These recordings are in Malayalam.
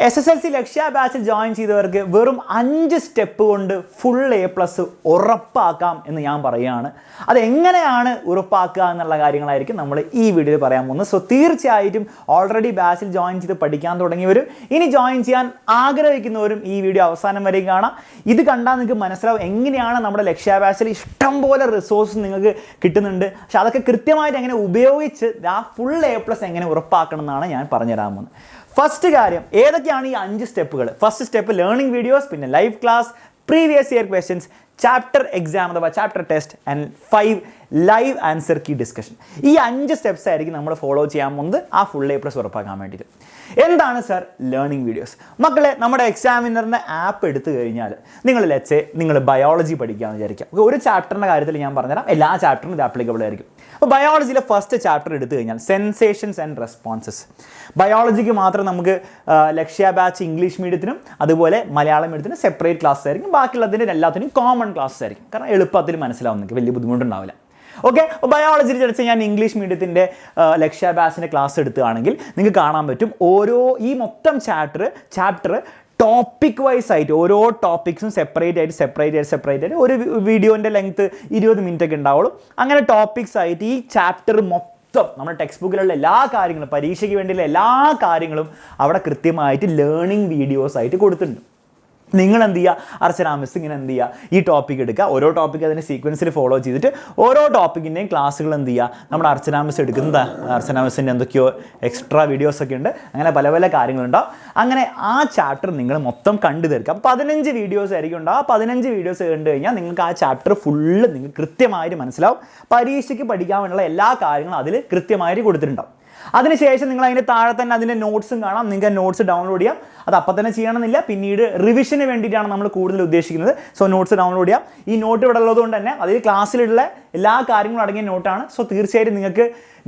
SSLC ലക്ഷ്യ ബാച്ചിൽ ജോയിൻ ചെയ്തവർക്ക് വെറും 5 സ്റ്റെപ്പ് കൊണ്ട് ഫുൾ A+ ഉറപ്പാക്കാം എന്ന് ഞാൻ പറയുകയാണ്. അതെങ്ങനെയാണ് ഉറപ്പാക്കുക എന്നുള്ള കാര്യങ്ങളായിരിക്കും നമ്മൾ ഈ വീഡിയോയിൽ പറയാൻ പോകുന്നത്. സോ തീർച്ചയായിട്ടും ഓൾറെഡി ബാച്ചിൽ ജോയിൻ ചെയ്ത് പഠിക്കാൻ തുടങ്ങിയവരും ഇനി ജോയിൻ ചെയ്യാൻ ആഗ്രഹിക്കുന്നവരും ഈ വീഡിയോ അവസാനം വരെയും കാണാം. ഇത് കണ്ടാൽ നിങ്ങൾക്ക് മനസ്സിലാവും എങ്ങനെയാണ് നമ്മുടെ ലക്ഷ്യ ബാച്ചിൽ ഇഷ്ടംപോലെ റിസോഴ്സ് നിങ്ങൾക്ക് കിട്ടുന്നുണ്ട്. പക്ഷെ അതൊക്കെ കൃത്യമായിട്ട് എങ്ങനെ ഉപയോഗിച്ച് ആ ഫുൾ A+ എങ്ങനെ ഉറപ്പാക്കണം എന്നാണ് ഞാൻ പറഞ്ഞുതരാൻ പോകുന്നത്. ഫസ്റ്റ് കാര്യം ഏതൊക്കെയാണ് ഈ 5 സ്റ്റെപ്പുകൾ? ഫസ്റ്റ് സ്റ്റെപ്പ് ലേണിംഗ് വീഡിയോസ്, പിന്നെ live class, previous year questions, chapter exam അഥവാ chapter test and 5 live answer key discussion. ഈ 5 സ്റ്റെപ്സ് ആയിരിക്കും നമ്മൾ ഫോളോ ചെയ്യാൻ പോകുന്നത് ആ ഫുൾ A+ ഉറപ്പാക്കാൻ വേണ്ടിയിട്ട്. എന്താണ് സർ ലേണിംഗ് വീഡിയോസ്? മക്കളെ, നമ്മുടെ എക്സാമിനറിൻ്റെ ആപ്പ് എടുത്തു കഴിഞ്ഞാൽ നിങ്ങൾ ബയോളജി പഠിക്കാമെന്ന് വിചാരിക്കാം. ഒരു ചാപ്റ്ററിൻ്റെ കാര്യത്തിൽ ഞാൻ പറഞ്ഞുതരാം, എല്ലാ ചാപ്റ്ററിനും ഇത് ആപ്ലിക്കബിൾ ആയിരിക്കും. അപ്പോൾ ബയോളജിയിലെ ഫസ്റ്റ് ചാപ്റ്റർ എടുത്തു കഴിഞ്ഞാൽ സെൻസേഷൻസ് ആൻഡ് റെസ്പോൺസസ്. ബയോളജിക്ക് മാത്രം നമുക്ക് ലക്ഷ്യ ബാച്ച് ഇംഗ്ലീഷ് മീഡിയത്തിനും അതുപോലെ മലയാളം മീഡിയത്തിനും സെപ്പറേറ്റ് ക്ലാസ് ആയിരിക്കും. ബാക്കിയുള്ളതിന് എല്ലാത്തിനും കോമൺ ക്ലാസ് ആയിരിക്കും. കാരണം എളുപ്പത്തിൽ മനസ്സിലാവും, നിങ്ങൾക്ക് വലിയ ബുദ്ധിമുട്ടുണ്ടാവില്ല. ഓക്കെ, അപ്പോൾ ബയോളജിയിൽ വെച്ച് ഞാൻ ഇംഗ്ലീഷ് മീഡിയത്തിൻ്റെ ലക്ഷ്യ ബാച്ചിൻ്റെ ക്ലാസ് എടുത്തുകയാണെങ്കിൽ നിങ്ങൾക്ക് കാണാൻ പറ്റും ഈ മൊത്തം ചാപ്റ്റർ ടോപ്പിക് വൈസ് ആയിട്ട് ഓരോ ടോപ്പിക്സും സെപ്പറേറ്റ് ആയിട്ട് ഒരു വീഡിയോൻ്റെ ലെങ്ത്ത് 20 മിനിറ്റ് ഒക്കെ ഉണ്ടാവുള്ളൂ. അങ്ങനെ ടോപ്പിക്സ് ആയിട്ട് ഈ ചാപ്റ്റർ മൊത്തം നമ്മുടെ ടെക്സ്റ്റ് ബുക്കിലുള്ള എല്ലാ കാര്യങ്ങളും, പരീക്ഷയ്ക്ക് വേണ്ടിയുള്ള എല്ലാ കാര്യങ്ങളും അവിടെ കൃത്യമായിട്ട് ലേണിംഗ് വീഡിയോസ് ആയിട്ട് കൊടുത്തിട്ടുണ്ട്. നിങ്ങൾ എന്ത് ചെയ്യുക, അർച്ചന മിസ് ഇങ്ങനെ എന്ത് ചെയ്യുക, ഈ ടോപ്പിക് എടുക്കുക, ഓരോ ടോപ്പിക് അതിൻ്റെ സീക്വൻസിൽ ഫോളോ ചെയ്തിട്ട് ഓരോ ടോപ്പിക്കിൻ്റെയും ക്ലാസ്സുകൾ എന്ത് ചെയ്യുക, നമ്മുടെ അർച്ചന മിസ് എടുക്കുന്നത്. അർച്ചന മിസ്സിൻ്റെ എന്തൊക്കെയോ എക്സ്ട്രാ വീഡിയോസൊക്കെ ഉണ്ട്, അങ്ങനെ പല പല കാര്യങ്ങളുണ്ടാവും. അങ്ങനെ ആ ചാപ്റ്റർ നിങ്ങൾ മൊത്തം കണ്ടു തീർക്കുക. 15 വീഡിയോസ് ആയിരിക്കും ഉണ്ടാവും. 15 വീഡിയോസ് കണ്ടു കഴിഞ്ഞാൽ നിങ്ങൾക്ക് ആ ചാപ്റ്റർ ഫുള്ള് നിങ്ങൾക്ക് കൃത്യമായിട്ട് മനസ്സിലാവും. പരീക്ഷയ്ക്ക് പഠിക്കാൻ വേണ്ടിയുള്ള എല്ലാ കാര്യങ്ങളും അതിൽ കൃത്യമായിട്ട് കൊടുത്തിട്ടുണ്ടാവും. അതിനുശേഷം നിങ്ങൾ അതിൻ്റെ താഴെ തന്നെ അതിൻ്റെ നോട്ട്സും കാണാം. നിങ്ങൾക്ക് ആ നോട്ട്സ് ഡൗൺലോഡ് ചെയ്യാം. അത് അപ്പം തന്നെ ചെയ്യണമെന്നില്ല, പിന്നീട് റിവിഷന് വേണ്ടിയിട്ടാണ് നമ്മൾ കൂടുതൽ ഉദ്ദേശിക്കുന്നത്. സോ നോട്ട്സ് ഡൗൺലോഡ് ചെയ്യാം. ഈ നോട്ട് ഇവിടെ ഉള്ളതുകൊണ്ട് തന്നെ അതിൽ ക്ലാസ്സിലുള്ള എല്ലാ കാര്യങ്ങളും അടങ്ങിയ നോട്ടാണ്. സോ തീർച്ചയായിട്ടും നിങ്ങൾക്ക്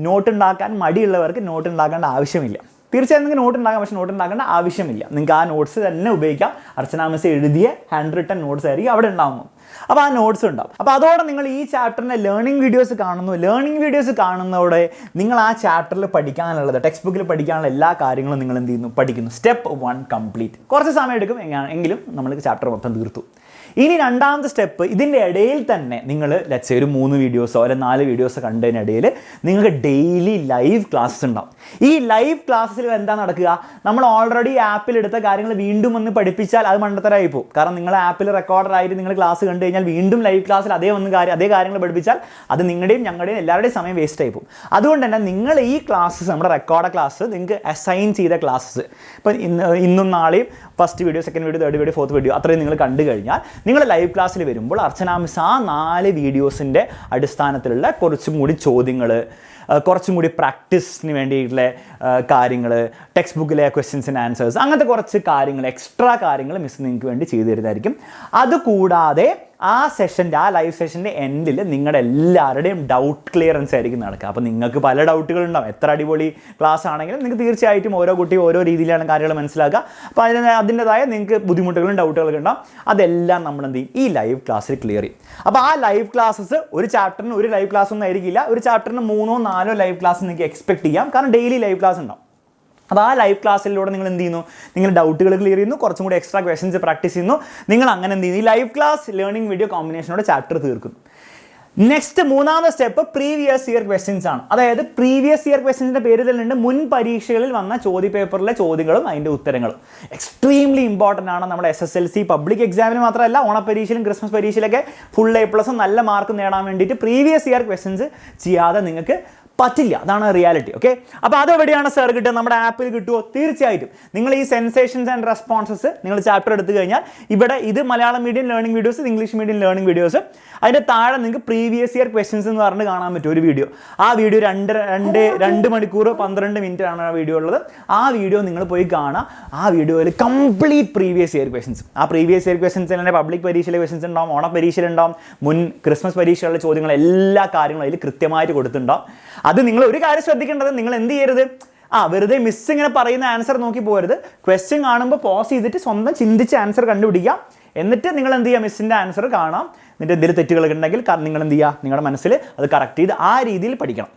നോട്ട് ഉണ്ടാക്കാൻ മടിയുള്ളവർക്ക് നോട്ട് ഉണ്ടാക്കേണ്ട ആവശ്യമില്ല. തീർച്ചയായും നിങ്ങൾക്ക് നോട്ട് ഉണ്ടാക്കാം, പക്ഷേ നോട്ട് ഉണ്ടാക്കേണ്ട ആവശ്യമില്ല. നിങ്ങൾക്ക് ആ നോട്ട്സ് തന്നെ ഉപയോഗിക്കാം. അർച്ചന മിസ് എഴുതിയ ഹാൻഡ് റിട്ടൺ നോട്ട്സ് ആയിരിക്കും അവിടെ ഉണ്ടാകുന്നത്. അപ്പോൾ ആ നോട്ട്സ് ഉണ്ടാവും. അപ്പോൾ അതോടെ നിങ്ങൾ ഈ ചാപ്റ്ററിൻ്റെ ലേണിംഗ് വീഡിയോസ് കാണുന്നു. ലേണിംഗ് വീഡിയോസ് കാണുന്നതോടെ നിങ്ങൾ ആ ചാപ്റ്ററിൽ പഠിക്കാനുള്ളത്, ടെക്സ്റ്റ് ബുക്കിൽ പഠിക്കാനുള്ള എല്ലാ കാര്യങ്ങളും നിങ്ങൾ എന്ത് ചെയ്യുന്നു, പഠിക്കുന്നു. Step 1 complete. കുറച്ച് സമയം എടുക്കും എങ്കിലും നമ്മൾ ചാപ്റ്റർ മൊത്തം തീർത്തു. ഇനി രണ്ടാമത്തെ സ്റ്റെപ്പ്, ഇതിൻ്റെ ഇടയിൽ തന്നെ നിങ്ങൾ ഒരു 3 വീഡിയോസോ അല്ലെ 4 വീഡിയോസോ കണ്ടതിനിടയിൽ നിങ്ങൾക്ക് ഡെയിലി ലൈവ് ക്ലാസ്സസ് ഉണ്ടാവും. ഈ ലൈവ് ക്ലാസ്സിൽ എന്താ നടക്കുക, നമ്മൾ ഓൾറെഡി ആപ്പിൽ എടുത്ത കാര്യങ്ങൾ വീണ്ടും ഒന്ന് പഠിപ്പിച്ചാൽ അത് മണ്ടത്തരമായി പോകും. കാരണം നിങ്ങൾ ആപ്പിൽ റെക്കോർഡറായിട്ട് നിങ്ങൾ ക്ലാസ് കണ്ടു കഴിഞ്ഞാൽ വീണ്ടും ലൈവ് ക്ലാസ്സിൽ അതേ കാര്യങ്ങൾ പഠിപ്പിച്ചാൽ അത് നിങ്ങളുടെയും ഞങ്ങളുടെയും എല്ലാവരുടെയും സമയം വേസ്റ്റ് ആയി പോകും. അതുകൊണ്ട് തന്നെ നിങ്ങൾ ഈ ക്ലാസ്സസ്, നമ്മുടെ റെക്കോർഡ് ക്ലാസ്, നിങ്ങൾക്ക് അസൈൻ ചെയ്ത ക്ലാസ്സസ്, ഇപ്പം ഇന്നും നാളെയും first video, second video, third video, fourth video അത്രയും നിങ്ങൾ കണ്ടു കഴിഞ്ഞാൽ നിങ്ങൾ ലൈവ് ക്ലാസ്സിൽ വരുമ്പോൾ അർച്ചന മിസ് ആ 4 വീഡിയോസിൻ്റെ അടിസ്ഥാനത്തിലുള്ള കുറച്ചും കൂടി ചോദ്യങ്ങൾ, കുറച്ചും കൂടി പ്രാക്ടീസിന് വേണ്ടിയിട്ടുള്ള കാര്യങ്ങൾ, ടെക്സ്റ്റ് ബുക്കിലെ ക്വസ്റ്റ്യൻസ് ആൻഡ് ആൻസേഴ്സ്, അങ്ങനത്തെ കുറച്ച് കാര്യങ്ങൾ, എക്സ്ട്രാ കാര്യങ്ങൾ മിസ് നിങ്ങൾക്ക് വേണ്ടി ചെയ്തു തരുന്നതായിരിക്കും. അതുകൂടാതെ ആ ലൈവ് സെഷൻ്റെ എൻഡിൽ നിങ്ങളുടെ എല്ലാവരുടെയും ഡൗട്ട് ക്ലിയറൻസ് ആയിരിക്കും നടക്കുക. അപ്പോൾ നിങ്ങൾക്ക് പല ഡൗട്ടുകളുണ്ടാവും. എത്ര അടിപൊളി ക്ലാസ് ആണെങ്കിലും നിങ്ങൾക്ക് തീർച്ചയായിട്ടും ഓരോ കുട്ടിയും ഓരോ രീതിയിലാണ് കാര്യങ്ങൾ മനസ്സിലാക്കുക. അപ്പോൾ അതിൻ്റെതായ നിങ്ങൾക്ക് ബുദ്ധിമുട്ടുകളും ഡൗട്ടുകളൊക്കെ ഉണ്ടാവും. അതെല്ലാം നമ്മൾ എന്ത് ചെയ്യും, ഈ ലൈവ് ക്ലാസ്സിൽ ക്ലിയർ ചെയ്യും. അപ്പോൾ ആ ലൈവ് ക്ലാസ്സസ് ഒരു ചാപ്റ്ററിന് ഒരു ലൈവ് ക്ലാസ് ഒന്നും ആയിരിക്കില്ല. ഒരു ചാപ്റ്ററിന് 3 or 4 ലൈവ് ക്ലാസ് നിങ്ങൾക്ക് എക്സ്പെക്ട് ചെയ്യാം. കാരണം ഡെയിലി ലൈവ് ക്ലാസ് ഉണ്ടാവും. അപ്പോൾ ആ ലൈവ് ക്ലാസ്സിലൂടെ നിങ്ങൾ എന്ത് ചെയ്യുന്നു, നിങ്ങൾ ഡൗട്ടുകൾ ക്ലിയർ ചെയ്യുന്നു, കുറച്ചും കൂടി എക്സ്ട്രാ ക്വസ്റ്റൻസ് പ്രാക്ടീസ് ചെയ്യുന്നു. നിങ്ങൾ അങ്ങനെ എന്ത് ചെയ്യുന്നു, ഈ ലൈവ് ക്ലാസ് ലേണിംഗ് വീഡിയോ കോമ്പിനേഷനോടെ ചാപ്റ്റർ തീർക്കുന്നു. നെക്സ്റ്റ് മൂന്നാമത്തെ സ്റ്റെപ്പ് പ്രീവിയസ് ഇയർ ക്വസ്റ്റ്യൻസ് ആണ്. അതായത് പ്രീവിയസ് ഇയർ ക്വസ്റ്റ്യൻസിൻ്റെ പേര് തന്നെ മുൻ പരീക്ഷകളിൽ വന്ന ചോദ്യപേപ്പറിലെ ചോദ്യങ്ങളും അതിൻ്റെ ഉത്തരങ്ങളും എക്സ്ട്രീംലി ഇമ്പോർട്ടൻ്റ് ആണ്. നമ്മുടെ SSLC പബ്ലിക് എക്സാമിന് മാത്രമല്ല, ഓണപരീക്ഷയിലും ക്രിസ്മസ് പരീക്ഷയിലൊക്കെ ഫുൾ A+ നല്ല മാർക്ക് നേടാൻ വേണ്ടിയിട്ട് പ്രീവിയസ് ഇയർ ക്വസ്റ്റ്യൻസ് ചെയ്യാതെ നിങ്ങൾക്ക് പറ്റില്ല. അതാണ് റിയാലിറ്റി. ഓക്കെ, അപ്പോൾ അതെവിടെയാണ് സാർ കിട്ടുക? നമ്മുടെ ആപ്പിൽ കിട്ടുമോ? തീർച്ചയായിട്ടും. നിങ്ങൾ ഈ സെൻസേഷൻസ് ആൻഡ് റെസ്പോൺസസ് നിങ്ങൾ ചാപ്റ്റർ എടുത്തു കഴിഞ്ഞാൽ ഇവിടെ ഇത് Malayalam medium learning videos, English medium learning videos, അതിൻ്റെ താഴെ നിങ്ങൾക്ക് പ്രീവിയസ് ഇയർ ക്വസ്റ്റ്യൻസ് എന്ന് പറഞ്ഞ് കാണാൻ പറ്റും ഒരു വീഡിയോ. ആ വീഡിയോ 2 മണിക്കൂർ 12 മിനിറ്റ് ആണ് ആ വീഡിയോ ഉള്ളത്. ആ വീഡിയോ നിങ്ങൾ പോയി കാണാം. ആ വീഡിയോയിൽ കംപ്ലീറ്റ് പ്രീവിയസ് ഇയർ ക്വസ്റ്റ്യൻസ്, ആ പ്രീവിയസ് ഇയർ ക്വസ്റ്റ്യൻസിൽ തന്നെ പബ്ലിക് പരീക്ഷയിലെ ക്വസ്റ്റ്യൻസ് ഉണ്ടാവും, ഓണപരീക്ഷയിലുണ്ടാവും, മുൻ ക്രിസ്മസ് പരീക്ഷകളിലെ ചോദ്യങ്ങൾ, എല്ലാ കാര്യങ്ങളും അതിൽ കൃത്യമായിട്ട് കൊടുത്തിട്ടുണ്ടാവും. അത് നിങ്ങൾ ഒരു കാര്യം ശ്രദ്ധിക്കേണ്ടത്, നിങ്ങൾ എന്ത് ചെയ്യരുത്, വെറുതെ മിസ് ഇങ്ങനെ പറയുന്ന ആൻസർ നോക്കി പോകരുത്. ക്വസ്റ്റ്യൻ കാണുമ്പോൾ പോസ് ചെയ്തിട്ട് സ്വന്തം ചിന്തിച്ച് ആൻസർ കണ്ടുപിടിക്കാം. എന്നിട്ട് നിങ്ങൾ എന്ത് ചെയ്യുക, മിസ്സിൻ്റെ ആൻസർ കാണാം. എന്നിട്ട് എന്തെങ്കിലും തെറ്റുകളൊക്കെ ഉണ്ടെങ്കിൽ നിങ്ങൾ എന്ത് ചെയ്യുക, നിങ്ങളുടെ മനസ്സിൽ അത് കറക്റ്റ് ചെയ്ത് ആ രീതിയിൽ പഠിക്കണം.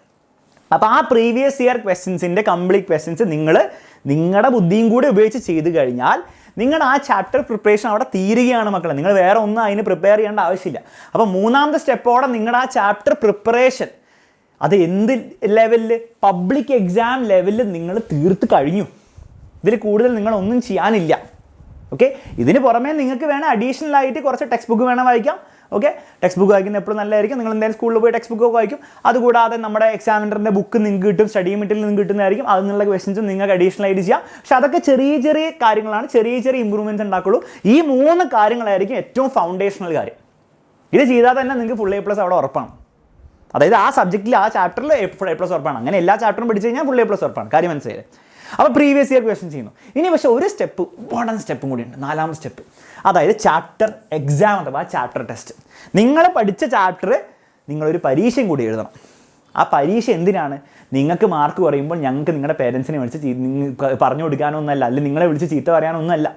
അപ്പോൾ ആ പ്രീവിയസ് ഇയർ ക്വസ്റ്റ്യൻസിൻ്റെ കംപ്ലീറ്റ് ക്വസ്റ്റ്യൻസ് നിങ്ങളുടെ ബുദ്ധിയും കൂടി ഉപയോഗിച്ച് ചെയ്ത് കഴിഞ്ഞാൽ നിങ്ങളുടെ ആ ചാപ്റ്റർ പ്രിപ്പറേഷൻ അവിടെ തീരുകയാണ് മക്കളെ. നിങ്ങൾ വേറെ ഒന്നും അതിന് പ്രിപ്പയർ ചെയ്യേണ്ട ആവശ്യമില്ല. അപ്പോൾ മൂന്നാമത്തെ സ്റ്റെപ്പോടെ നിങ്ങളുടെ ആ ചാപ്റ്റർ പ്രിപ്പറേഷൻ അത് എന്ത് ലെവലിൽ, പബ്ലിക് എക്സാം ലെവലിൽ നിങ്ങൾ തീർത്ത് കഴിഞ്ഞു. ഇതിൽ കൂടുതൽ നിങ്ങളൊന്നും ചെയ്യാനില്ല. ഓക്കെ, ഇതിന് പുറമേ നിങ്ങൾക്ക് വേണം അഡീഷണൽ ആയിട്ട് കുറച്ച് ടെക്സ്റ്റ് ബുക്ക് വേണം വായിക്കാം. ഓക്കെ, ടെക്സ്റ്റ് ബുക്ക് വായിക്കുന്നത് എപ്പോഴും നല്ലതായിരിക്കും. നിങ്ങൾ എന്തായാലും സ്കൂളിൽ പോയി ടെക്സ്റ്റ് ബുക്ക് വായിക്കും. അതുകൂടാതെ നമ്മുടെ എക്സാമിനറിൻ്റെ ബുക്ക് നിങ്ങൾക്ക് കിട്ടും, സ്റ്റഡി മെറ്റീരിയൽ നിങ്ങൾക്ക് കിട്ടുന്നതായിരിക്കും. അതിനുള്ള ക്വസ്റ്റ്യൻസും നിങ്ങൾക്ക് അഡീഷണൽ ആയിട്ട് ചെയ്യാം. പക്ഷെ അതൊക്കെ ചെറിയ ചെറിയ കാര്യങ്ങളാണ്, ചെറിയ ചെറിയ ഇമ്പ്രൂവ്മെൻറ്റ്സ് ഉണ്ടാക്കുള്ളൂ. ഈ 3 കാര്യങ്ങളായിരിക്കും ഏറ്റവും ഫൗണ്ടേഷണൽ കാര്യം. ഇത് ചെയ്താൽ തന്നെ നിങ്ങൾക്ക് ഫുൾ A+ അവിടെ ഉറപ്പാണ്. അതായത് ആ സബ്ജക്റ്റിൽ, ആ ചാപ്റ്ററിൽ A+ ഉറപ്പാണ്. അങ്ങനെ എല്ലാ ചാപ്റ്ററും പഠിച്ചു കഴിഞ്ഞാൽ ഫുൾ A+ ഉറപ്പാണ്. കാര്യം മനസ്സിലായില്ലേ? അപ്പോൾ പ്രീവിയസ് ഇയർ ക്വസ്റ്റ്യൻ ചെയ്യുന്നു. ഇനി പക്ഷേ ഒരു സ്റ്റെപ്പ്, ഇമ്പോർട്ടൻറ്റ് സ്റ്റെപ്പും കൂടിയുണ്ട്, 4ാമത്തെ സ്റ്റെപ്പ്. അതായത് ചാപ്റ്റർ എക്സാം അഥവാ ചാപ്റ്റർ ടെസ്റ്റ്. നിങ്ങൾ പഠിച്ച ചാപ്റ്റർ നിങ്ങളൊരു പരീക്ഷയും കൂടി എഴുതണം. ആ പരീക്ഷ എന്തിനാണ്? നിങ്ങൾക്ക് മാർക്ക് കുറയുമ്പോൾ ഞങ്ങൾക്ക് നിങ്ങളുടെ പേരൻസിനെ വിളിച്ച് പറഞ്ഞു കൊടുക്കാനൊന്നുമല്ല, അല്ലെങ്കിൽ നിങ്ങളെ വിളിച്ച് ചീത്ത പറയാനൊന്നുമല്ല.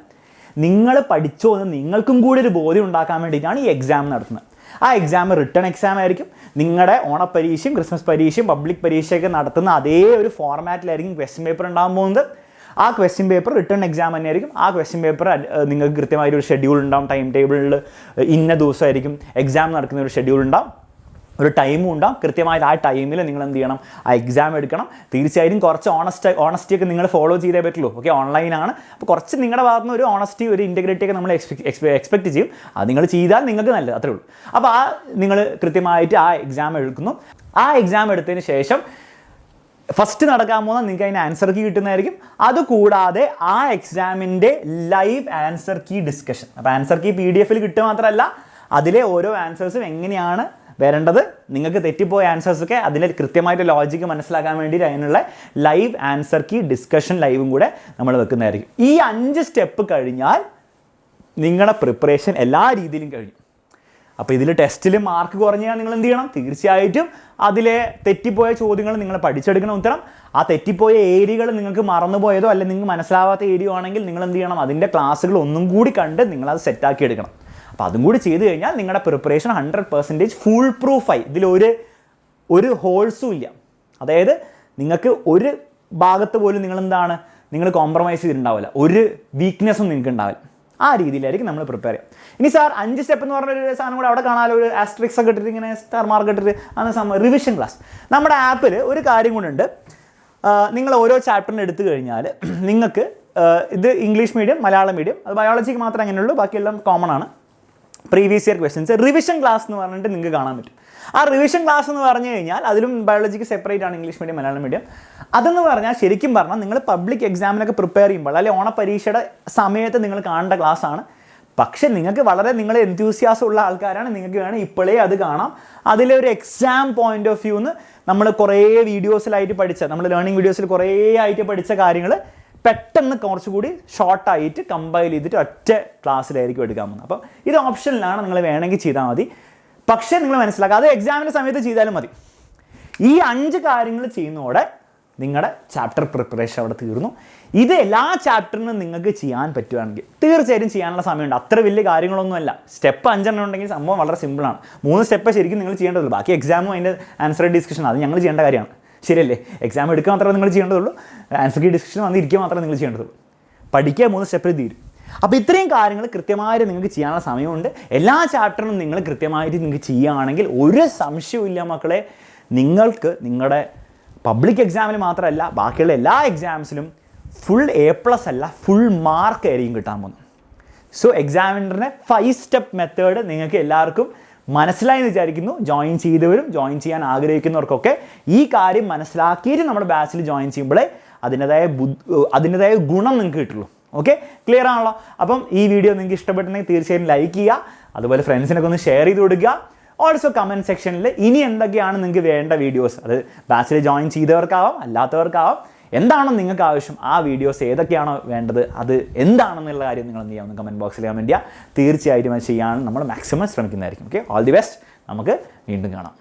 നിങ്ങൾ പഠിച്ചോ എന്ന് നിങ്ങൾക്കും കൂടി ഒരു ബോധ്യം ഉണ്ടാക്കാൻ വേണ്ടിയിട്ടാണ് ഈ എക്സാം നടത്തുന്നത്. ആ എക്സാം റിട്ടേൺ എക്സാം ആയിരിക്കും. നിങ്ങളുടെ ഓണപ്പരീക്ഷയും ക്രിസ്മസ് പരീക്ഷയും പബ്ലിക് പരീക്ഷയൊക്കെ നടത്തുന്ന അതേ ഒരു ഫോർമാറ്റിലായിരിക്കും ക്വസ്റ്റ്യൻ പേപ്പർ ഉണ്ടാകാൻ പോകുന്നത്. ആ ക്വസ്റ്റ്യൻ പേപ്പർ റിട്ടേൺ എക്സാം തന്നെയായിരിക്കും. ആ ക്വസ്റ്റ്യൻ പേപ്പർ നിങ്ങൾക്ക് കൃത്യമായൊരു ഷെഡ്യൂൾ ഉണ്ടാവും. ടൈം ടേബിളിൽ ഇന്ന ദിവസമായിരിക്കും എക്സാം നടക്കുന്ന ഒരു ഷെഡ്യൂൾ ഉണ്ടാവും, ഒരു ടൈമും ഉണ്ടാവും. കൃത്യമായിട്ട് ആ ടൈമിൽ നിങ്ങൾ എന്ത് ചെയ്യണം? ആ എക്സാം എടുക്കണം. തീർച്ചയായും കുറച്ച് ഓണസ്റ്റിയൊക്കെ നിങ്ങൾ ഫോളോ ചെയ്തേ പറ്റുള്ളൂ. ഓക്കെ, ഓൺലൈനാണ്. അപ്പോൾ കുറച്ച് നിങ്ങളുടെ ഭാഗത്ത് നിന്ന് ഒരു ഓണസ്റ്റി, ഒരു ഇൻറ്റഗ്രിറ്റി ഒക്കെ നമ്മൾ എക്സ്പെക്ട് ചെയ്യും. അത് നിങ്ങൾ ചെയ്താൽ നിങ്ങൾക്ക് നല്ലത്, അത്രേ ഉള്ളൂ. അപ്പോൾ ആ നിങ്ങൾ കൃത്യമായിട്ട് ആ എക്സാം എടുക്കുന്നു. ആ എക്സാം എടുത്തതിന് ശേഷം ഫസ്റ്റ് നടക്കാൻ പോകുന്ന നിങ്ങൾക്ക് അതിന് ആൻസർ കീ കിട്ടുന്നതായിരിക്കും. അതുകൂടാതെ ആ എക്സാമിൻ്റെ ലൈവ് ആൻസർ കീ ഡിസ്കഷൻ. അപ്പോൾ ആൻസർ കീ PDF കിട്ടുക മാത്രമല്ല, അതിലെ ഓരോ ആൻസേഴ്സും എങ്ങനെയാണ് വരേണ്ടത്, നിങ്ങൾക്ക് തെറ്റിപ്പോയ ആൻസേഴ്സൊക്കെ അതിൻ്റെ കൃത്യമായിട്ട് ലോജിക്ക് മനസ്സിലാക്കാൻ വേണ്ടിയിട്ട് അതിനുള്ള ലൈവ് ആൻസർ കീ ഡിസ്കഷൻ ലൈവും കൂടെ നമ്മൾ വെക്കുന്നതായിരിക്കും. ഈ 5 സ്റ്റെപ്പ് കഴിഞ്ഞാൽ നിങ്ങളുടെ പ്രിപ്പറേഷൻ എല്ലാ രീതിയിലും കഴിഞ്ഞു. അപ്പോൾ ഇതിൽ ടെസ്റ്റിൽ മാർക്ക് കുറഞ്ഞാൽ നിങ്ങൾ എന്ത് ചെയ്യണം? തീർച്ചയായിട്ടും അതിലെ തെറ്റിപ്പോയ ചോദ്യങ്ങൾ നിങ്ങൾ പഠിച്ചെടുക്കണം ഉത്തരം. ആ തെറ്റിപ്പോയ ഏരിയകൾ നിങ്ങൾക്ക് മറന്നുപോയതോ അല്ലെങ്കിൽ നിങ്ങൾക്ക് മനസ്സിലാവാത്ത ഏരിയ ആണെങ്കിൽ നിങ്ങൾ എന്ത് ചെയ്യണം? അതിൻ്റെ ക്ലാസ്സുകൾ ഒന്നും കൂടി കണ്ട് നിങ്ങളത് സെറ്റാക്കി എടുക്കണം. അപ്പോൾ അതും കൂടി ചെയ്ത് കഴിഞ്ഞാൽ നിങ്ങളുടെ പ്രിപ്പറേഷൻ 100% ഫുൾ പ്രൂഫായി. ഇതിലൊരു ഹോൾസും ഇല്ല. അതായത് നിങ്ങൾക്ക് ഒരു ഭാഗത്ത് പോലും നിങ്ങൾ കോംപ്രമൈസ് ചെയ്തിട്ടുണ്ടാവില്ല, ഒരു വീക്ക്നെസ്സും നിങ്ങൾക്ക് ഉണ്ടാവില്ല. ആ രീതിയിലായിരിക്കും നമ്മൾ പ്രിപ്പയർ ചെയ്യുക. ഇനി സാർ 5 സ്റ്റെപ്പ് എന്ന് പറഞ്ഞൊരു സാധനം കൂടെ അവിടെ കാണാമല്ലോ, ഒരു ആസ്ട്രിക്സ് ഒക്കെ ഇട്ടിട്ട് ഇങ്ങനെ സ്റ്റാർ മാർക്ക് ഇട്ടിട്ട് അന്ന് റിവിഷൻ ക്ലാസ്. നമ്മുടെ ആപ്പിൽ ഒരു കാര്യം കൊണ്ടുണ്ട്. നിങ്ങൾ ഓരോ ചാപ്റ്ററിന് എടുത്തു കഴിഞ്ഞാൽ നിങ്ങൾക്ക് ഇത് ഇംഗ്ലീഷ് മീഡിയം, മലയാളം മീഡിയം, അത് ബയോളജിക്ക് മാത്രമേ അങ്ങനെയുള്ളൂ, ബാക്കിയെല്ലാം കോമൺ ആണ്. Previous year questions revision class എന്ന് പറഞ്ഞിട്ട് നിങ്ങൾക്ക് കാണാൻ പറ്റും. ആ റിവിഷൻ ക്ലാസ് എന്ന് പറഞ്ഞു കഴിഞ്ഞാൽ അതിലും ബയോളജിക്ക് സെപ്പറേറ്റ് ആണ്, ഇംഗ്ലീഷ് മീഡിയം, മലയാളം മീഡിയം. അതെന്ന് പറഞ്ഞാൽ ശരിക്കും പറഞ്ഞാൽ നിങ്ങൾ പബ്ലിക് എക്സാമിനൊക്കെ പ്രിപ്പയർ ചെയ്യുമ്പോൾ അല്ലെങ്കിൽ ഓണപരീക്ഷയുടെ സമയത്ത് നിങ്ങൾ കാണേണ്ട ക്ലാസ്സാണ്. പക്ഷെ നിങ്ങൾക്ക് നിങ്ങൾ എൻതൂസിയാസം ഉള്ള ആൾക്കാരാണ്, നിങ്ങൾക്ക് വേണം ഇപ്പോഴേ അത് കാണാം. അതിലൊരു എക്സാം പോയിന്റ് ഓഫ് വ്യൂന്ന് നമ്മൾ കുറേ വീഡിയോസിലായിട്ട് പഠിച്ച, നമ്മൾ ലേണിംഗ് വീഡിയോസിൽ കുറേ ആയിട്ട് പഠിച്ച കാര്യങ്ങൾ പെട്ടെന്ന് കുറച്ചുകൂടി ഷോർട്ടായിട്ട് കമ്പൈൽ ചെയ്തിട്ട് ഒറ്റ ക്ലാസ്സിലായിരിക്കും എടുക്കാൻ പോകുന്നത്. അപ്പം ഇത് ഓപ്ഷനിലാണ്, നിങ്ങൾ വേണമെങ്കിൽ ചെയ്താൽ മതി. പക്ഷേ നിങ്ങൾ മനസ്സിലാക്കുക, അത് എക്സാമിൻ്റെ സമയത്ത് ചെയ്താലും മതി. ഈ 5 കാര്യങ്ങൾ ചെയ്യുന്നതോടെ നിങ്ങളുടെ ചാപ്റ്റർ പ്രിപ്പറേഷൻ അവിടെ തീർന്നു. ഇത് എല്ലാ ചാപ്റ്ററിനും നിങ്ങൾക്ക് ചെയ്യാൻ പറ്റുകയാണെങ്കിൽ തീർച്ചയായിട്ടും ചെയ്യാനുള്ള സമയമുണ്ട്. അത്ര വലിയ കാര്യങ്ങളൊന്നുമല്ല. സ്റ്റെപ്പ് 5 ഉണ്ടെങ്കിൽ സംഭവം വളരെ സിമ്പിളാണ്. 3 സ്റ്റെപ്പ് ശരിക്കും നിങ്ങൾ ചെയ്യേണ്ടതുള്ളൂ. ബാക്കി എക്സാമും അതിൻ്റെ ആൻസർ ഡിസ്കഷൻ അത് ഞങ്ങൾ ചെയ്യേണ്ട കാര്യമാണ്. ശരിയല്ലേ? എക്സാം എടുക്കുക മാത്രമേ നിങ്ങൾ ചെയ്യേണ്ടതുള്ളൂ, ആൻസർ കീ ഡിസ്കഷൻ വന്നിരിക്കുക മാത്രമേ നിങ്ങൾ ചെയ്യേണ്ടതുള്ളൂ. പഠിക്കുക 3 സ്റ്റെപ്പിൽ തീരും. അപ്പോൾ ഇത്രയും കാര്യങ്ങൾ കൃത്യമായിട്ട് നിങ്ങൾക്ക് ചെയ്യാനുള്ള സമയമുണ്ട്. എല്ലാ ചാപ്റ്ററിനും നിങ്ങൾ കൃത്യമായിട്ട് നിങ്ങൾക്ക് ചെയ്യുകയാണെങ്കിൽ ഒരു സംശയവും മക്കളെ, നിങ്ങൾക്ക് നിങ്ങളുടെ പബ്ലിക് എക്സാമിൽ മാത്രമല്ല ബാക്കിയുള്ള എല്ലാ എക്സാംസിലും ഫുൾ A+ അല്ല, ഫുൾ മാർക്ക് ആയിരിക്കും കിട്ടാൻ പോകുന്നത്. സോ എക്സാമിനറിൻ്റെ 5 സ്റ്റെപ്പ് മെത്തേഡ് നിങ്ങൾക്ക് എല്ലാവർക്കും മനസ്സിലായി എന്ന് വിചാരിക്കുന്നു. ജോയിൻ ചെയ്തവരും ജോയിൻ ചെയ്യാൻ ആഗ്രഹിക്കുന്നവർക്കൊക്കെ ഈ കാര്യം മനസ്സിലാക്കിയിട്ട് നമ്മുടെ ബാച്ചിൽ ജോയിൻ ചെയ്യുമ്പോഴേ അതിൻ്റെതായ ഗുണം നിങ്ങൾക്ക് കിട്ടുള്ളൂ. ഓക്കെ, ക്ലിയർ ആണല്ലോ? അപ്പം ഈ വീഡിയോ നിങ്ങൾക്ക് ഇഷ്ടപ്പെട്ടിട്ടുണ്ടെങ്കിൽ തീർച്ചയായും ലൈക്ക് ചെയ്യുക, അതുപോലെ ഫ്രണ്ട്സിനൊക്കെ ഒന്ന് ഷെയർ ചെയ്ത് കൊടുക്കുക. ഓൾസോ കമൻറ്റ് സെക്ഷനിൽ ഇനി എന്തൊക്കെയാണ് നിങ്ങൾക്ക് വേണ്ട വീഡിയോസ്, അത് ബാച്ചിൽ ജോയിൻ ചെയ്തവർക്കാവാം അല്ലാത്തവർക്കാവാം, എന്താണോ നിങ്ങൾക്ക് ആവശ്യം, ആ വീഡിയോസ് ഏതൊക്കെയാണോ വേണ്ടത്, അത് എന്താണെന്നുള്ള കാര്യം നിങ്ങൾ എന്ത് ചെയ്യാം, കമൻറ്റ് ബോക്സിൽ കമൻറ്റ് ചെയ്യുക. തീർച്ചയായിട്ടും അത് ചെയ്യാൻ നമ്മൾ മാക്സിമം ശ്രമിക്കുന്നതായിരിക്കും. Okay, all the best. നമുക്ക് വീണ്ടും കാണാം.